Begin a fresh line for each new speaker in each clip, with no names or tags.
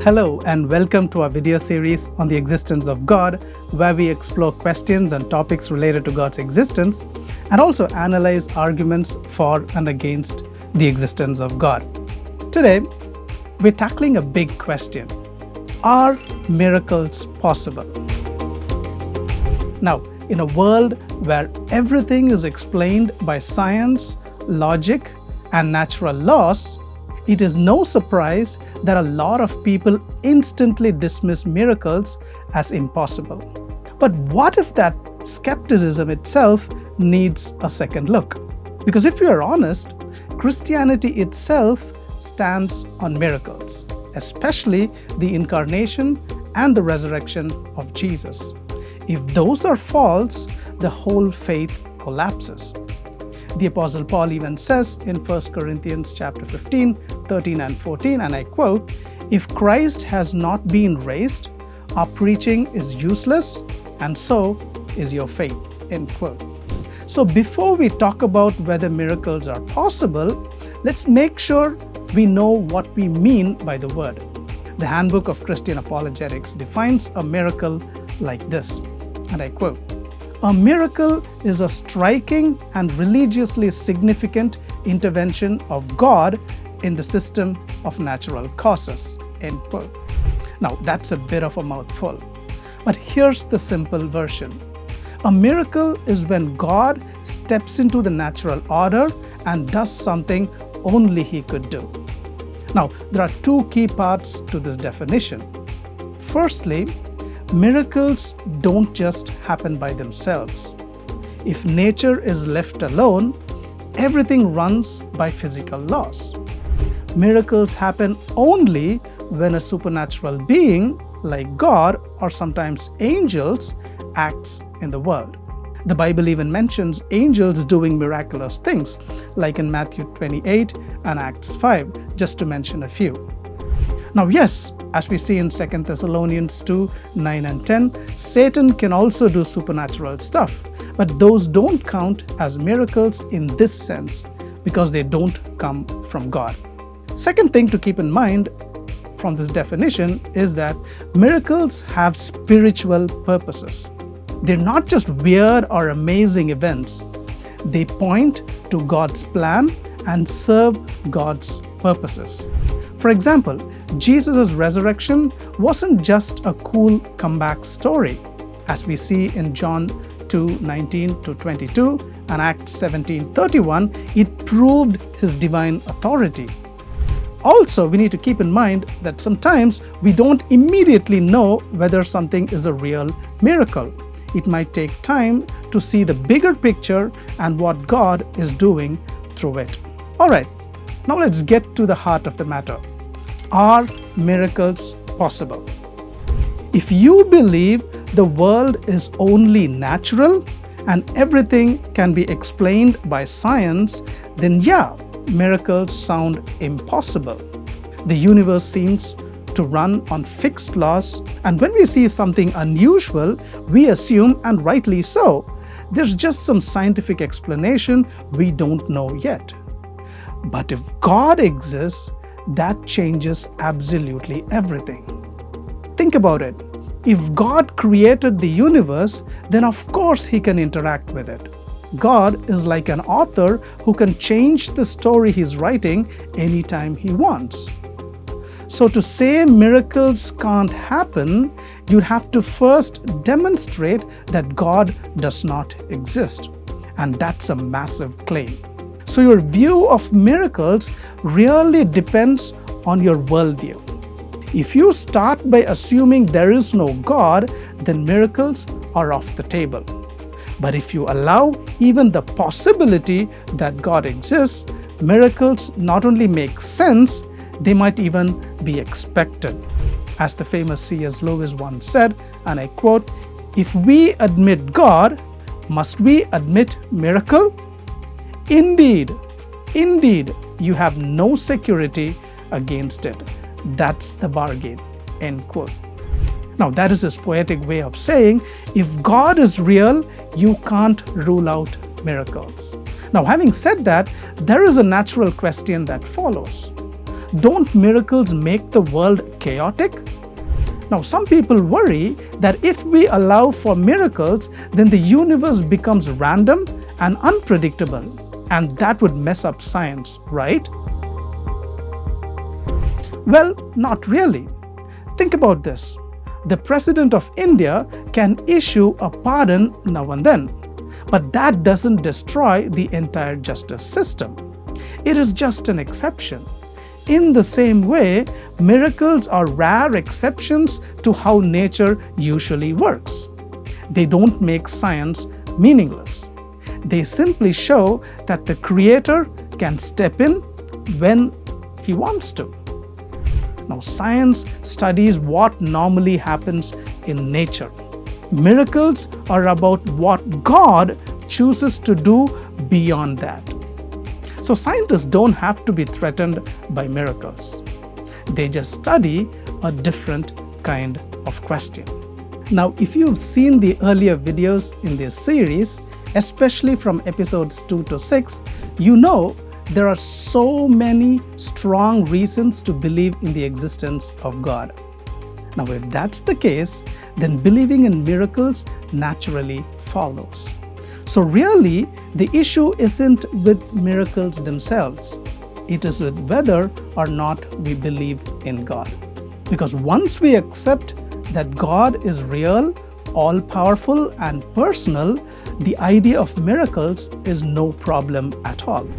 Hello and welcome to our video series on the existence of God, where we explore questions and topics related to God's existence and also analyze arguments for and against the existence of God. Today, we're tackling a big question. Are miracles possible? Now, in a world where everything is explained by science, logic, and natural laws, it is no surprise that a lot of people instantly dismiss miracles as impossible. But what if that skepticism itself needs a second look? Because if you are honest, Christianity itself stands on miracles, especially the incarnation and the resurrection of Jesus. If those are false, the whole faith collapses. The Apostle Paul even says in 1 Corinthians chapter 15, 13 and 14, and I quote, "If Christ has not been raised, our preaching is useless, and so is your faith." End quote. So before we talk about whether miracles are possible, let's make sure we know what we mean by the word. The Handbook of Christian Apologetics defines a miracle like this, and I quote, "A miracle is a striking and religiously significant intervention of God in the system of natural causes." End quote. Now, that's a bit of a mouthful, but here's the simple version. A miracle is when God steps into the natural order and does something only He could do. Now, there are two key parts to this definition. Firstly, miracles don't just happen by themselves. If nature is left alone, everything runs by physical laws. Miracles happen only when a supernatural being, like God or sometimes angels, acts in the world. The Bible even mentions angels doing miraculous things, like in Matthew 28 and Acts 5, just to mention a few. Now, yes, as we see in 2 Thessalonians 2, 9 and 10, Satan can also do supernatural stuff, but those don't count as miracles in this sense because they don't come from God. Second thing to keep in mind from this definition is that miracles have spiritual purposes. They're not just weird or amazing events. They point to God's plan and serve God's purposes. For example, Jesus' resurrection wasn't just a cool comeback story. As we see in John 2:19-22 and Acts 17:31, it proved His divine authority. Also, we need to keep in mind that sometimes we don't immediately know whether something is a real miracle. It might take time to see the bigger picture and what God is doing through it. All right, now let's get to the heart of the matter. Are miracles possible? If you believe the world is only natural and everything can be explained by science, then yeah, miracles sound impossible. The universe seems to run on fixed laws, and when we see something unusual, we assume, and rightly so, there's just some scientific explanation we don't know yet. But if God exists, that changes absolutely everything. Think about it. If God created the universe, then of course He can interact with it. God is like an author who can change the story He's writing anytime He wants. So to say miracles can't happen, you'd have to first demonstrate that God does not exist. And that's a massive claim. So your view of miracles really depends on your worldview. If you start by assuming there is no God, then miracles are off the table. But if you allow even the possibility that God exists, miracles not only make sense, they might even be expected. As the famous C.S. Lewis once said, and I quote, "If we admit God, must we admit miracle? Indeed, you have no security against it. That's the bargain." End quote. Now, that is his poetic way of saying, if God is real, you can't rule out miracles. Now, having said that, there is a natural question that follows. Don't miracles make the world chaotic? Now, some people worry that if we allow for miracles, then the universe becomes random and unpredictable, and that would mess up science, right? Well, not really. Think about this. The President of India can issue a pardon now and then, but that doesn't destroy the entire justice system. It is just an exception. In the same way, miracles are rare exceptions to how nature usually works. They don't make science meaningless. They simply show that the Creator can step in when He wants to. Now, science studies what normally happens in nature. Miracles are about what God chooses to do beyond that. So scientists don't have to be threatened by miracles. They just study a different kind of question. Now, if you've seen the earlier videos in this series, especially from episodes 2 to 6, you know there are so many strong reasons to believe in the existence of God. Now, if that's the case, then believing in miracles naturally follows. So really, the issue isn't with miracles themselves. It is with whether or not we believe in God. Because once we accept that God is real, all-powerful, and personal, the idea of miracles is no problem at all.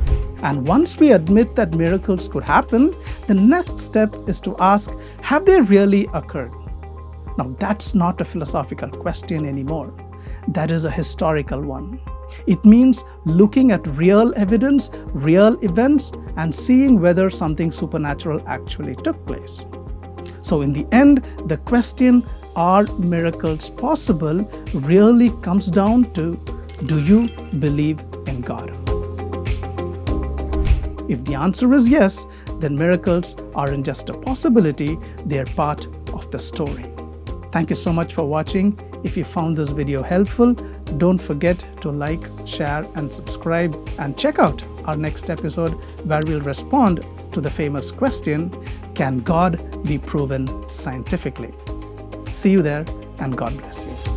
And once we admit that miracles could happen, the next step is to ask, have they really occurred? Now, that's not a philosophical question anymore. That is a historical one. It means looking at real evidence, real events, and seeing whether something supernatural actually took place. So in the end, the question, are miracles possible, really comes down to, do you believe in God? If the answer is yes, then miracles aren't just a possibility, they're part of the story. Thank you so much for watching. If you found this video helpful, don't forget to like, share, and subscribe, and check out our next episode where we'll respond to the famous question, can God be proven scientifically? See you there, and God bless you.